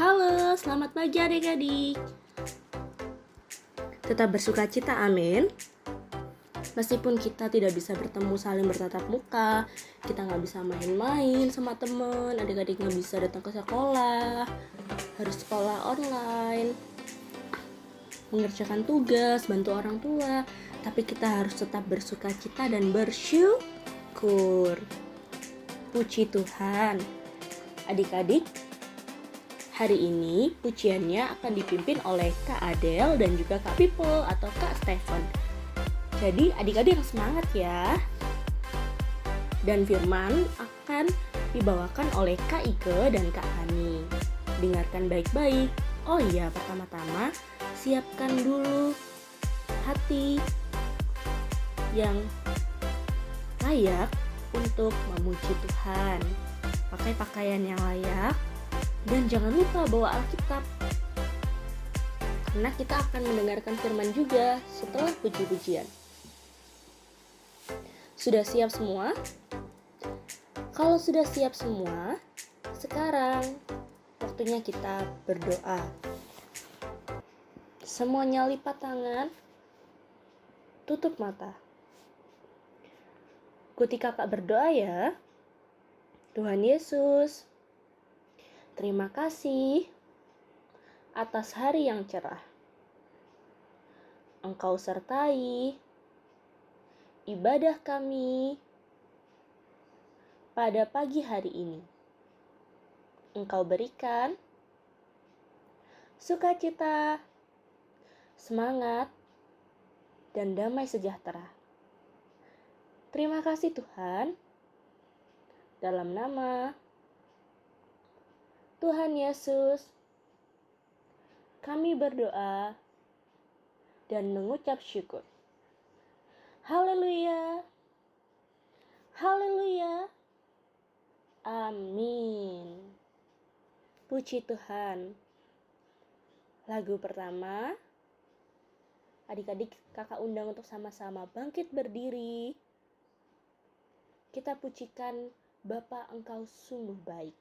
Halo, selamat pagi adik-adik. Tetap bersukacita, amin. Meskipun kita tidak bisa bertemu saling bertatap muka, kita nggak bisa main-main sama teman, adik-adik nggak bisa datang ke sekolah, harus sekolah online, mengerjakan tugas, bantu orang tua, tapi kita harus tetap bersukacita dan bersyukur. Puji Tuhan. Adik-adik, hari ini pujiannya akan dipimpin oleh Kak Adel dan juga Kak People atau Kak Stephen. Jadi adik-adik yang semangat ya. Dan firman akan dibawakan oleh Kak Ike dan Kak Hani. Dengarkan baik-baik. Oh iya, pertama-tama siapkan dulu hati yang layak untuk memuji Tuhan. Pakai pakaian yang layak. Dan jangan lupa bawa Alkitab, karena kita akan mendengarkan firman juga setelah puji-pujian. Sudah siap semua? Kalau sudah siap semua, sekarang waktunya kita berdoa. Semuanya lipat tangan, tutup mata. Ikuti kakak berdoa ya. Tuhan Yesus, terima kasih atas hari yang cerah. Engkau sertai ibadah kami pada pagi hari ini. Engkau berikan sukacita, semangat, dan damai sejahtera. Terima kasih Tuhan. Dalam nama Tuhan Yesus, kami berdoa dan mengucap syukur. Haleluya. Haleluya. Amin. Puji Tuhan. Lagu pertama, adik-adik kakak undang untuk sama-sama bangkit berdiri. Kita pujikan Bapa, Engkau sungguh baik.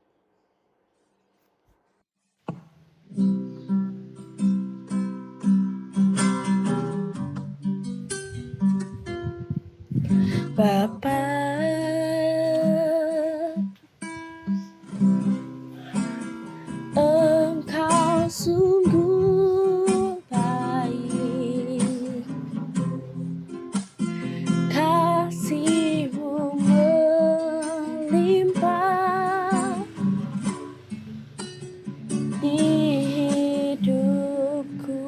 Bapa, Engkau sungguh baik, kasih-Mu melimpah di hidupku.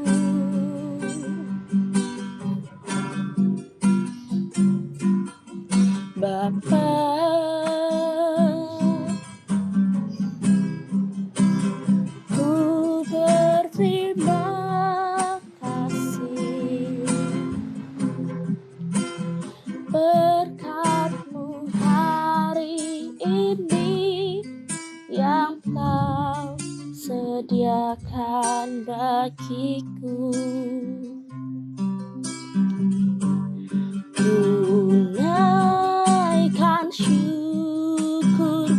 Bapa, ku berterima kasih berkat-Mu hari ini yang Kau sediakan bagiku. Tunaikan syukurku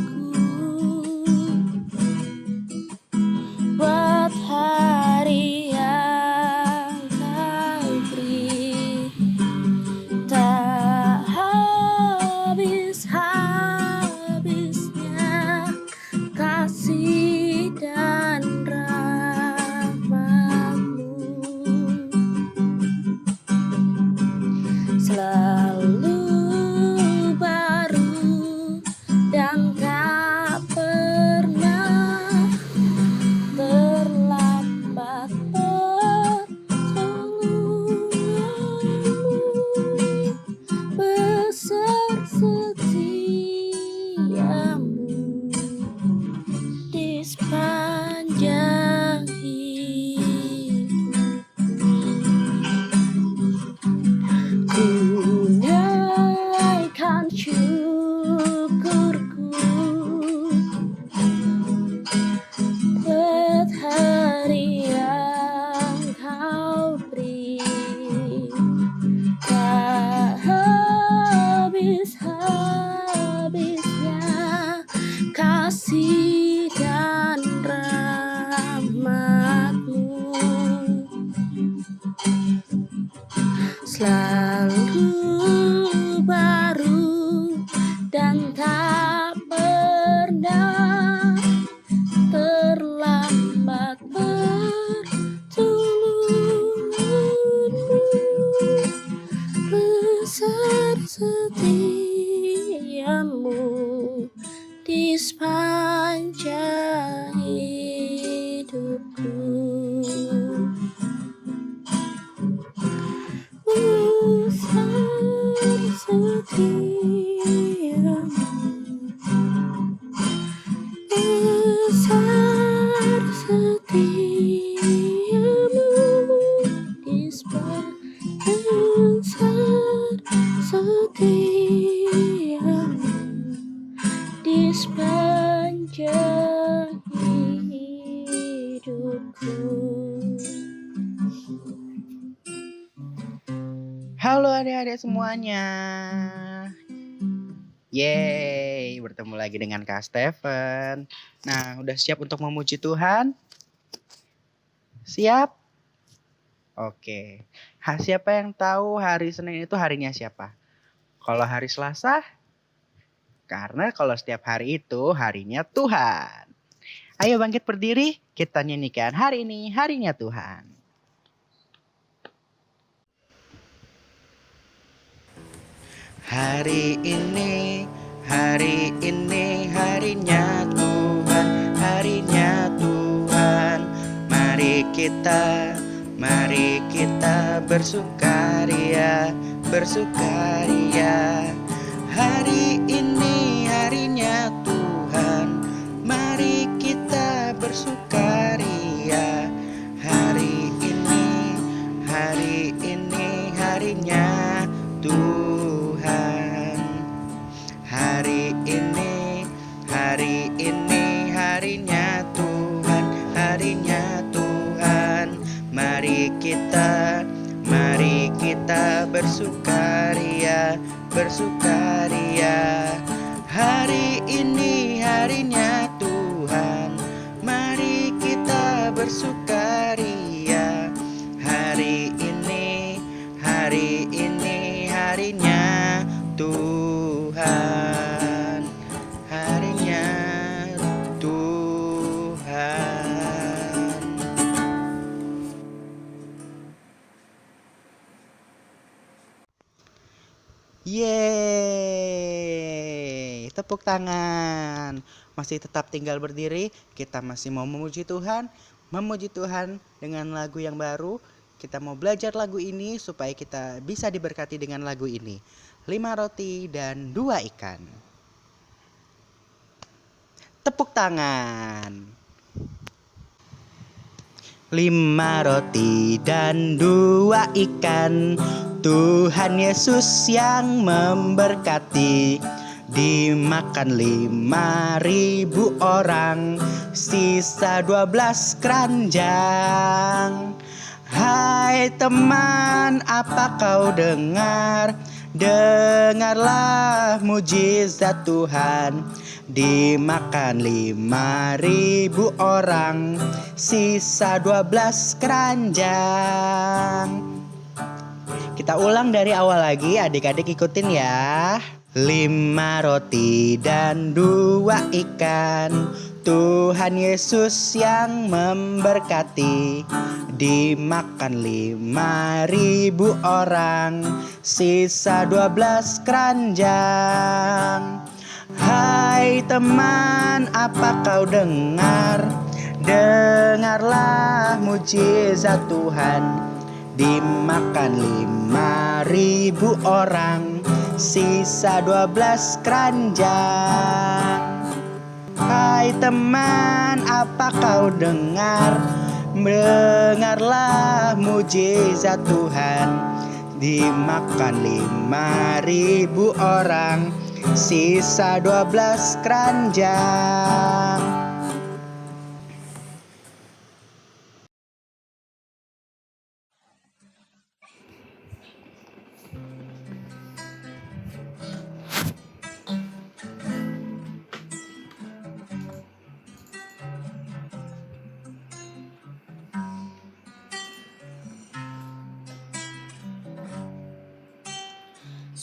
buat hari yang Kau beri. Tak habis-habisnya kasih dan rahmat-Mu. Selalu baru dan tak pernah terlambat pertolongan-Mu. Besar setia-Mu di sepanjang hidupku. Tunaikan syukurku buat hari yang Kau beri. Tak habis-habisnya kasih dan adik-adik semuanya. Yeay, bertemu lagi dengan Kak Steven. Nah, udah siap untuk memuji Tuhan? Siap? Oke. Siapa yang tahu hari Senin itu harinya siapa? Kalau hari Selasa? Karena kalau setiap hari itu harinya Tuhan. Ayo bangkit berdiri, kita nyanyikan hari ini harinya Tuhan. Hari ini harinya Tuhan, harinya Tuhan. Mari kita bersukaria, bersukaria. Hari ini harinya Tuhan, mari kita bersukaria. Hari ini harinya Tuhan. Hari ini harinya Tuhan, harinya Tuhan. Mari kita bersukaria, bersukaria. Hari ini harinya Tuhan, mari kita bersukaria. Hari ini harinya Tuhan, harinya Tuhan. Yeay, tepuk tangan. Masih tetap tinggal berdiri, kita masih mau memuji Tuhan dengan lagu yang baru. Kita mau belajar lagu ini supaya kita bisa diberkati dengan lagu ini. 5 roti dan 2 ikan. Tepuk tangan. 5 roti dan 2 ikan, Tuhan Yesus yang memberkati. Dimakan 5.000 orang, sisa 12 keranjang. Hai teman, apa kau dengar? Dengarlah mujizat Tuhan. Dimakan 5.000 orang, sisa 12 keranjang. Kita ulang dari awal lagi, adik-adik ikutin ya. 5 roti dan 2 ikan, Tuhan Yesus yang memberkati. Dimakan 5.000 orang, sisa 12 keranjang. Hai teman, apa kau dengar? Dengarlah mujizat Tuhan. Dimakan 5.000 orang, sisa 12 keranjang. Hai teman, apa kau dengar? Dengarlah mujizat Tuhan. Dimakan 5.000 orang, sisa 12 keranjang.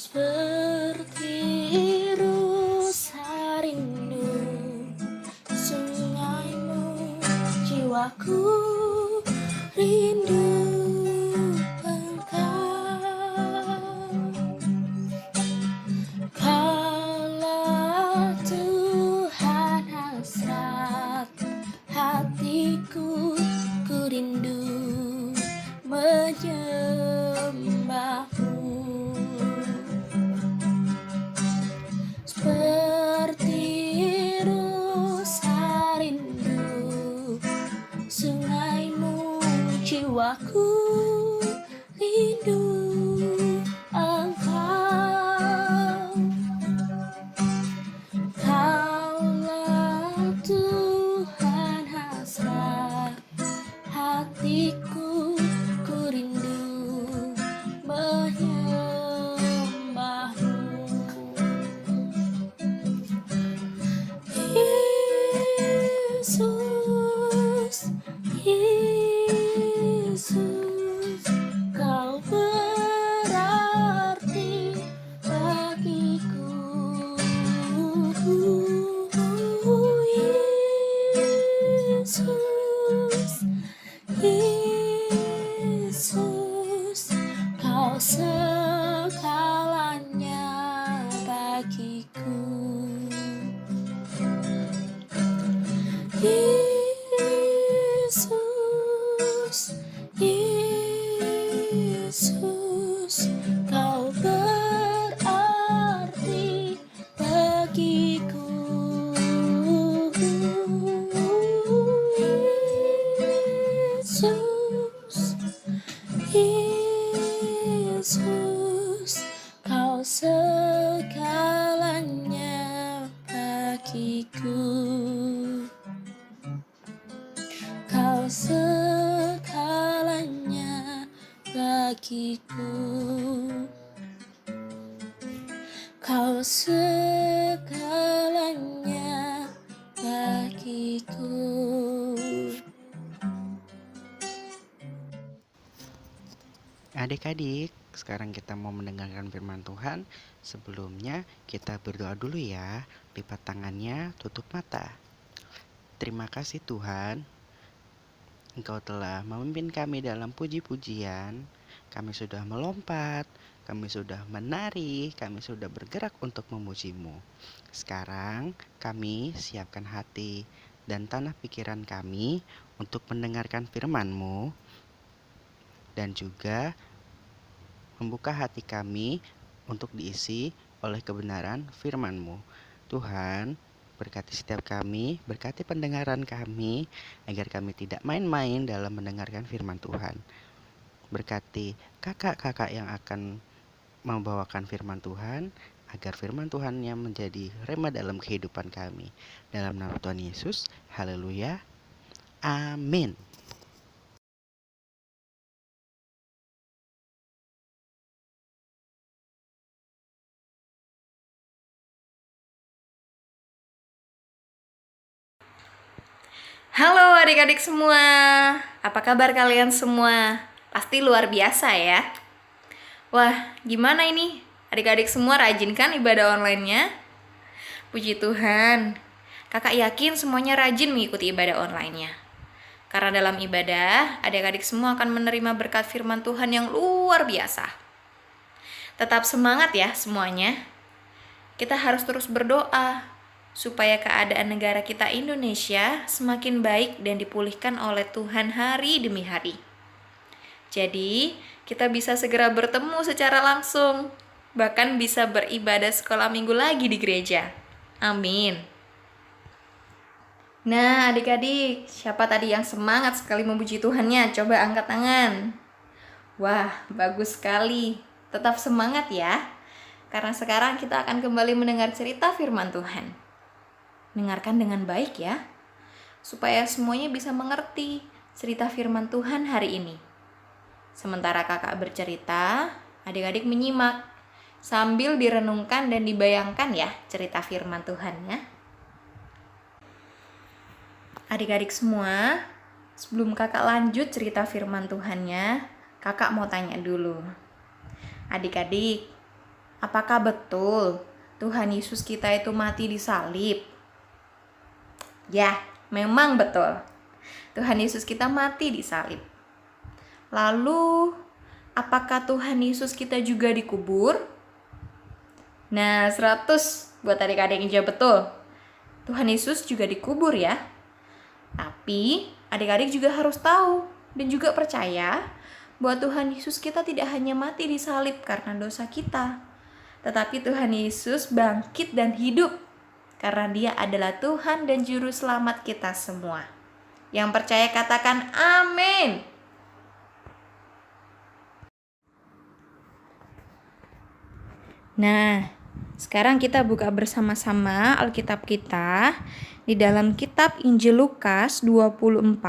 Seperti rusa rindu sungaimu, jiwaku rindu engkau. Kaulah Tuhan hasrat hatiku, ku rindu menyembahmu. Seperti rusa rindu sungaimu, jiwaku rindu engkau. Kaulah Tuhan hasrat hatiku, ku rindu menyembahmu. Yesus, Yesus, kau berarti bagiku. Yesus, Yesus, kau segalanya bagiku. Yesus, Yesus, kau berarti bagiku. Yesus, Yesus, kau segalanya bagiku. Kau segalanya bagiku. Kau segalanya bagiku. Adik-adik, sekarang kita mau mendengarkan firman Tuhan. Sebelumnya kita berdoa dulu ya. Lipat tangannya, tutup mata. Terima kasih Tuhan, Engkau telah memimpin kami dalam puji-pujian. Kami sudah melompat, kami sudah menari, kami sudah bergerak untuk memuji-Mu. Sekarang kami siapkan hati dan tanah pikiran kami untuk mendengarkan firman-Mu, dan juga membuka hati kami untuk diisi oleh kebenaran firman-Mu. Tuhan, berkati setiap kami, berkati pendengaran kami, agar kami tidak main-main dalam mendengarkan firman Tuhan. Berkati kakak-kakak yang akan membawakan firman Tuhan, agar firman Tuhannya menjadi rema dalam kehidupan kami. Dalam nama Tuhan Yesus, haleluya, amin. Halo adik-adik semua, apa kabar kalian semua? Pasti luar biasa ya. Wah, gimana ini? Adik-adik semua rajin kan ibadah online-nya? Puji Tuhan, kakak yakin semuanya rajin mengikuti ibadah online-nya. Karena dalam ibadah, adik-adik semua akan menerima berkat firman Tuhan yang luar biasa. Tetap semangat ya semuanya. Kita harus terus berdoa supaya keadaan negara kita Indonesia semakin baik dan dipulihkan oleh Tuhan hari demi hari. Jadi, kita bisa segera bertemu secara langsung, bahkan bisa beribadah sekolah minggu lagi di gereja. Amin. Nah, adik-adik, siapa tadi yang semangat sekali memuji Tuhannya? Coba angkat tangan. Wah, bagus sekali. Tetap semangat ya. Karena sekarang kita akan kembali mendengar cerita firman Tuhan. Dengarkan dengan baik ya, supaya semuanya bisa mengerti cerita firman Tuhan hari ini. Sementara kakak bercerita, adik-adik menyimak sambil direnungkan dan dibayangkan ya cerita firman Tuhannya. Adik-adik semua, sebelum kakak lanjut cerita firman Tuhannya, kakak mau tanya dulu. Adik-adik, apakah betul Tuhan Yesus kita itu mati di salib? Ya, memang betul. Tuhan Yesus kita mati di salib. Lalu, apakah Tuhan Yesus kita juga dikubur? Nah, 100 buat adik-adik yang jawab betul. Tuhan Yesus juga dikubur ya. Tapi, adik-adik juga harus tahu dan juga percaya bahwa Tuhan Yesus kita tidak hanya mati di salib karena dosa kita, tetapi Tuhan Yesus bangkit dan hidup karena Dia adalah Tuhan dan Juru Selamat kita semua. Yang percaya katakan amin. Nah, sekarang kita buka bersama-sama Alkitab kita di dalam kitab Injil Lukas 24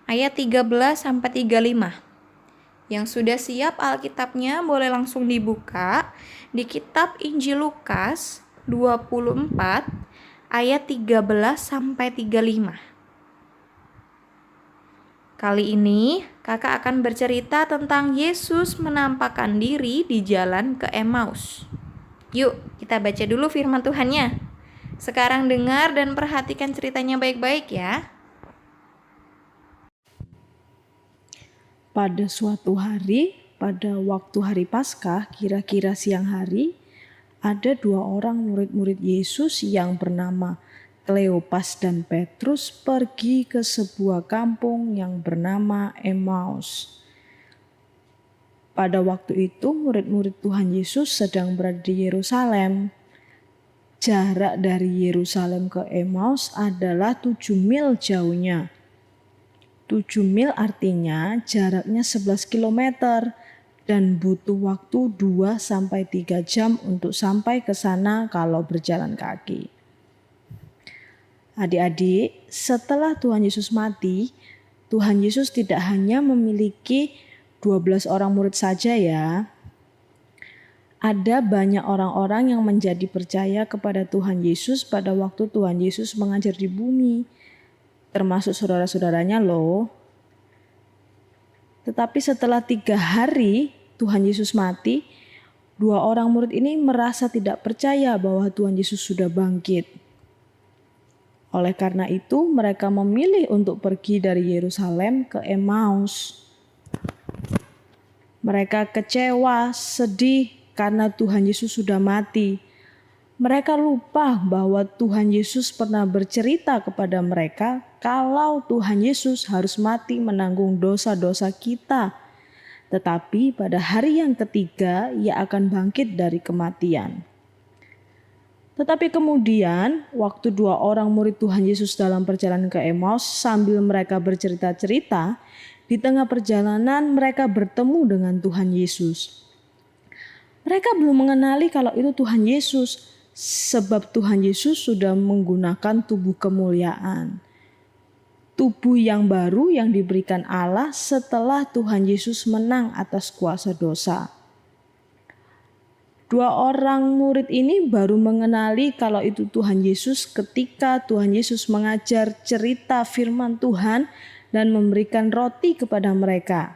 ayat 13-35. Yang sudah siap Alkitabnya boleh langsung dibuka di kitab Injil Lukas 24 ayat 13-35. Kali ini kakak akan bercerita tentang Yesus menampakkan diri di jalan ke Emmaus. Yuk kita baca dulu firman Tuhannya. Sekarang dengar dan perhatikan ceritanya baik-baik ya. Pada suatu hari, pada waktu hari Paskah, kira-kira siang hari, ada 2 orang murid-murid Yesus yang bernama Kleopas dan Petrus pergi ke sebuah kampung yang bernama Emmaus. Pada waktu itu, murid-murid Tuhan Yesus sedang berada di Yerusalem. Jarak dari Yerusalem ke Emmaus adalah 7 mil jauhnya. 7 mil artinya jaraknya 11 km dan butuh waktu 2-3 jam untuk sampai ke sana kalau berjalan kaki. Adik-adik, setelah Tuhan Yesus mati, Tuhan Yesus tidak hanya memiliki 12 orang murid saja ya. Ada banyak orang-orang yang menjadi percaya kepada Tuhan Yesus pada waktu Tuhan Yesus mengajar di bumi, termasuk saudara-saudaranya loh. Tetapi setelah 3 hari Tuhan Yesus mati, 2 orang murid ini merasa tidak percaya bahwa Tuhan Yesus sudah bangkit. Oleh karena itu mereka memilih untuk pergi dari Yerusalem ke Emmaus. Mereka kecewa, sedih karena Tuhan Yesus sudah mati. Mereka lupa bahwa Tuhan Yesus pernah bercerita kepada mereka kalau Tuhan Yesus harus mati menanggung dosa-dosa kita. Tetapi pada hari yang ketiga ia akan bangkit dari kematian. Tetapi kemudian waktu 2 orang murid Tuhan Yesus dalam perjalanan ke Emmaus sambil mereka bercerita-cerita, di tengah perjalanan mereka bertemu dengan Tuhan Yesus. Mereka belum mengenali kalau itu Tuhan Yesus, sebab Tuhan Yesus sudah menggunakan tubuh kemuliaan. Tubuh yang baru yang diberikan Allah setelah Tuhan Yesus menang atas kuasa dosa. 2 orang murid ini baru mengenali kalau itu Tuhan Yesus ketika Tuhan Yesus mengajar cerita firman Tuhan dan memberikan roti kepada mereka.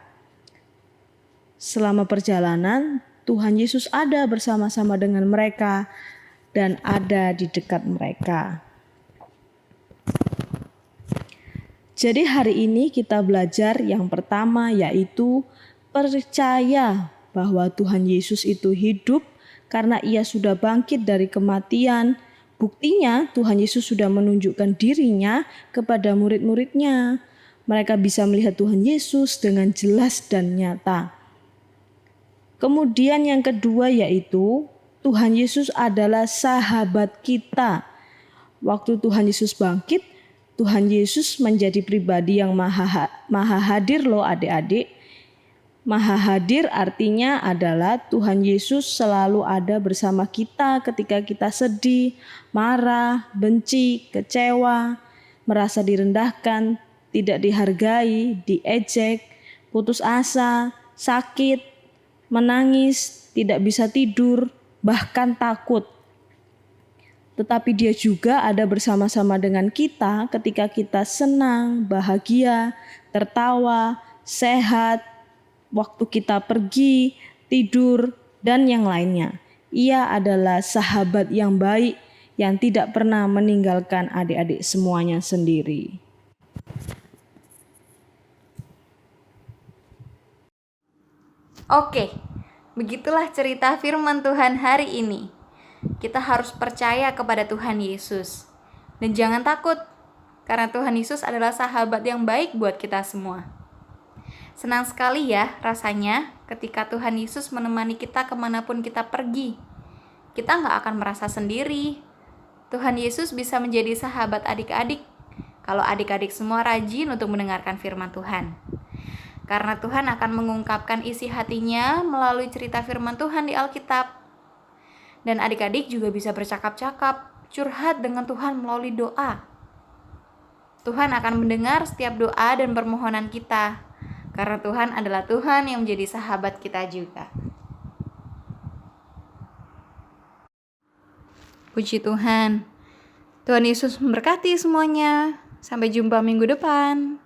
Selama perjalanan, Tuhan Yesus ada bersama-sama dengan mereka dan ada di dekat mereka. Jadi hari ini kita belajar yang pertama yaitu percaya bahwa Tuhan Yesus itu hidup karena ia sudah bangkit dari kematian. Buktinya Tuhan Yesus sudah menunjukkan dirinya kepada murid-muridnya. Mereka bisa melihat Tuhan Yesus dengan jelas dan nyata. Kemudian yang kedua yaitu Tuhan Yesus adalah sahabat kita. Waktu Tuhan Yesus bangkit, Tuhan Yesus menjadi pribadi yang maha hadir loh adik-adik. Maha hadir artinya adalah Tuhan Yesus selalu ada bersama kita ketika kita sedih, marah, benci, kecewa, merasa direndahkan, tidak dihargai, diejek, putus asa, sakit, menangis, tidak bisa tidur, bahkan takut. Tetapi dia juga ada bersama-sama dengan kita ketika kita senang, bahagia, tertawa, sehat, waktu kita pergi, tidur, dan yang lainnya. Ia adalah sahabat yang baik yang tidak pernah meninggalkan adik-adik semuanya sendiri. Oke, begitulah cerita firman Tuhan hari ini. Kita harus percaya kepada Tuhan Yesus. Dan jangan takut, karena Tuhan Yesus adalah sahabat yang baik buat kita semua. Senang sekali ya rasanya ketika Tuhan Yesus menemani kita kemanapun kita pergi. Kita gak akan merasa sendiri. Tuhan Yesus bisa menjadi sahabat adik-adik kalau adik-adik semua rajin untuk mendengarkan firman Tuhan. Karena Tuhan akan mengungkapkan isi hatinya melalui cerita firman Tuhan di Alkitab. Dan adik-adik juga bisa bercakap-cakap, curhat dengan Tuhan melalui doa. Tuhan akan mendengar setiap doa dan permohonan kita. Karena Tuhan adalah Tuhan yang menjadi sahabat kita juga. Puji Tuhan. Tuhan Yesus memberkati semuanya. Sampai jumpa minggu depan.